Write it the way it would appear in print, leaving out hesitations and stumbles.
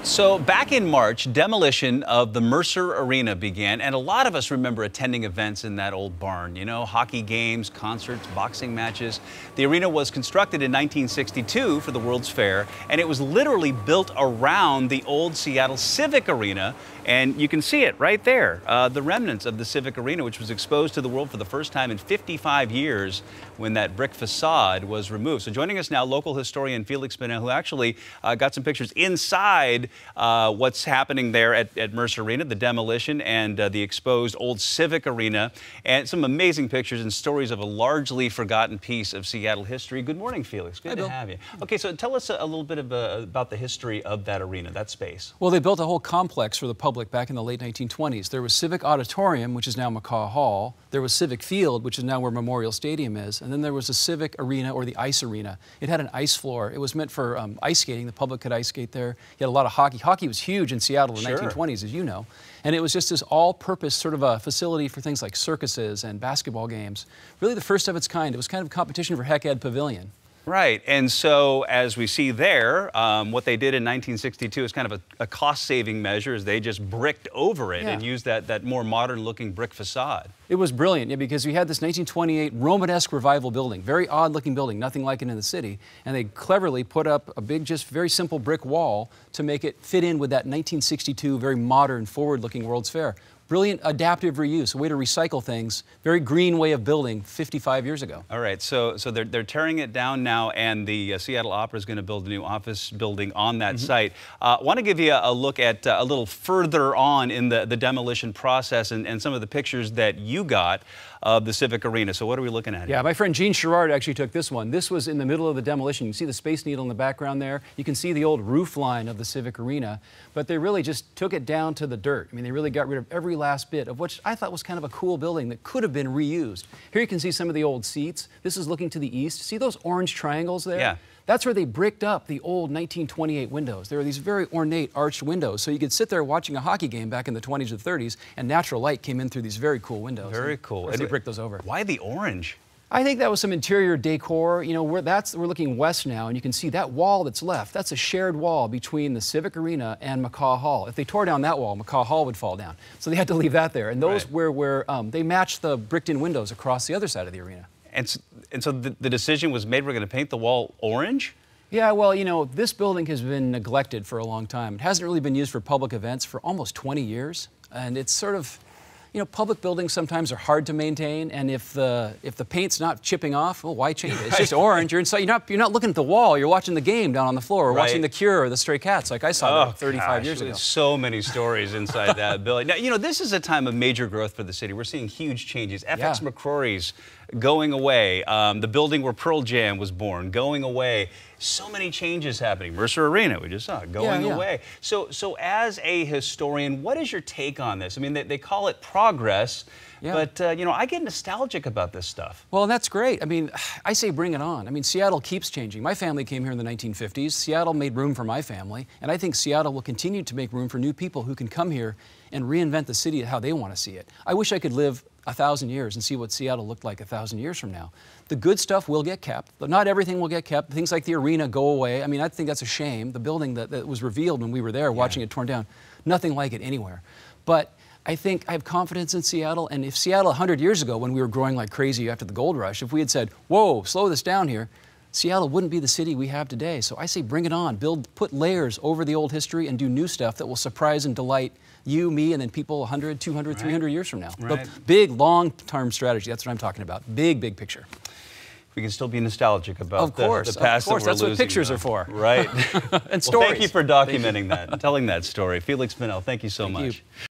So back in March, demolition of the Mercer Arena began, and a lot of us remember attending events in that old barn. You know, hockey games, concerts, boxing matches. The arena was constructed in 1962 for the World's Fair, and it was literally built around the old Seattle Civic Arena. And you can see it right there, the remnants of the Civic Arena, which was exposed to the world for the first time in 55 years when that brick facade was removed. So joining us now, local historian Feliks, Banel, who actually got some pictures inside what's happening there at Mercer Arena, the demolition and the exposed old Civic Arena, and some amazing pictures and stories of a largely forgotten piece of Seattle history. Good morning, Feliks. Good to have you. Okay, so tell us a little bit about the history of that arena, that space. Well, they built a whole complex for the public back in the late 1920s. There was Civic Auditorium, which is now McCaw Hall. There was Civic Field, which is now where Memorial Stadium is. And then there was the Civic Arena, or the Ice Arena. It had an ice floor. It was meant for ice skating. The public could ice skate there. You had a lot of hockey. Hockey was huge in Seattle in the 1920s, as you know. And it was just this all-purpose sort of a facility for things like circuses and basketball games. Really the first of its kind. It was kind of a competition for Heck Ed Pavilion. Right, and so as we see there, what they did in 1962 is kind of a cost-saving measure, is they just bricked over it and used that more modern-looking brick facade. It was brilliant, because we had this 1928 Romanesque revival building, very odd-looking building, nothing like it in the city, and they cleverly put up a big, just very simple brick wall to make it fit in with that 1962 very modern, forward-looking World's Fair. Brilliant adaptive reuse, a way to recycle things. Very green way of building 55 years ago. All right, so they're tearing it down now, and the Seattle Opera is going to build a new office building on that site. I want to give you a look at a little further on in the demolition process and some of the pictures that you got of the Civic Arena. So what are we looking at here? Yeah, my friend Gene Sherrard actually took this one. This was in the middle of the demolition. You can see the Space Needle in the background there. You can see the old roof line of the Civic Arena, but they really just took it down to the dirt. I mean, they really got rid of every last bit of which I thought was kind of a cool building that could have been reused. Here you can see some of the old seats. This is looking to the east. See those orange triangles there? Yeah. That's where they bricked up the old 1928 windows. There were these very ornate arched windows, so you could sit there watching a hockey game back in the 20s or 30s, and natural light came in through these very cool windows. Very cool. And they bricked those over. Why the orange? I think that was some interior decor. You know, we're looking west now, and you can see that wall that's left. That's a shared wall between the Civic Arena and McCaw Hall. If they tore down that wall, McCaw Hall would fall down. So they had to leave that there. And those were they matched the bricked-in windows across the other side of the arena. And so the decision was made, we're going to paint the wall orange? Yeah, well, you know, this building has been neglected for a long time. It hasn't really been used for public events for almost 20 years. And it's sort of, you know, public buildings sometimes are hard to maintain, and if the paint's not chipping off, well, why change it? It's just orange. You're inside. You're not looking at the wall. You're watching the game down on the floor, or watching The Cure or the Stray Cats, like I saw 35 years ago. So many stories inside that building. Now, you know, this is a time of major growth for the city. We're seeing huge changes. FX McCrory's going away. The building where Pearl Jam was born going away. So many changes happening. Mercer Arena, we just saw it going away. So as a historian, what is your take on this? I mean, they call it progress, but you know, I get nostalgic about this stuff. Well, that's great. I mean, I say bring it on. I mean, Seattle keeps changing. My family came here in the 1950s. Seattle made room for my family, and I think Seattle will continue to make room for new people who can come here and reinvent the city how they want to see it. I wish I could live 1,000 years and see what Seattle looked like 1,000 years from now. The good stuff will get kept, but not everything will get kept. Things like the arena go away. I mean, I think that's a shame. The building that was revealed when we were there watching it torn down, nothing like it anywhere. But I think I have confidence in Seattle, and if Seattle 100 years ago, when we were growing like crazy after the gold rush, if we had said, whoa, slow this down here, Seattle wouldn't be the city we have today. So I say bring it on. Put layers over the old history and do new stuff that will surprise and delight you, me, and then people 100, 200, 300 years from now. The big, long-term strategy, that's what I'm talking about. Big, big picture. We can still be nostalgic about the past of course. that we're That's losing, what pictures are for. Right. And stories. Well, thank you for documenting that and telling that story. Feliks Banel, thank you so much.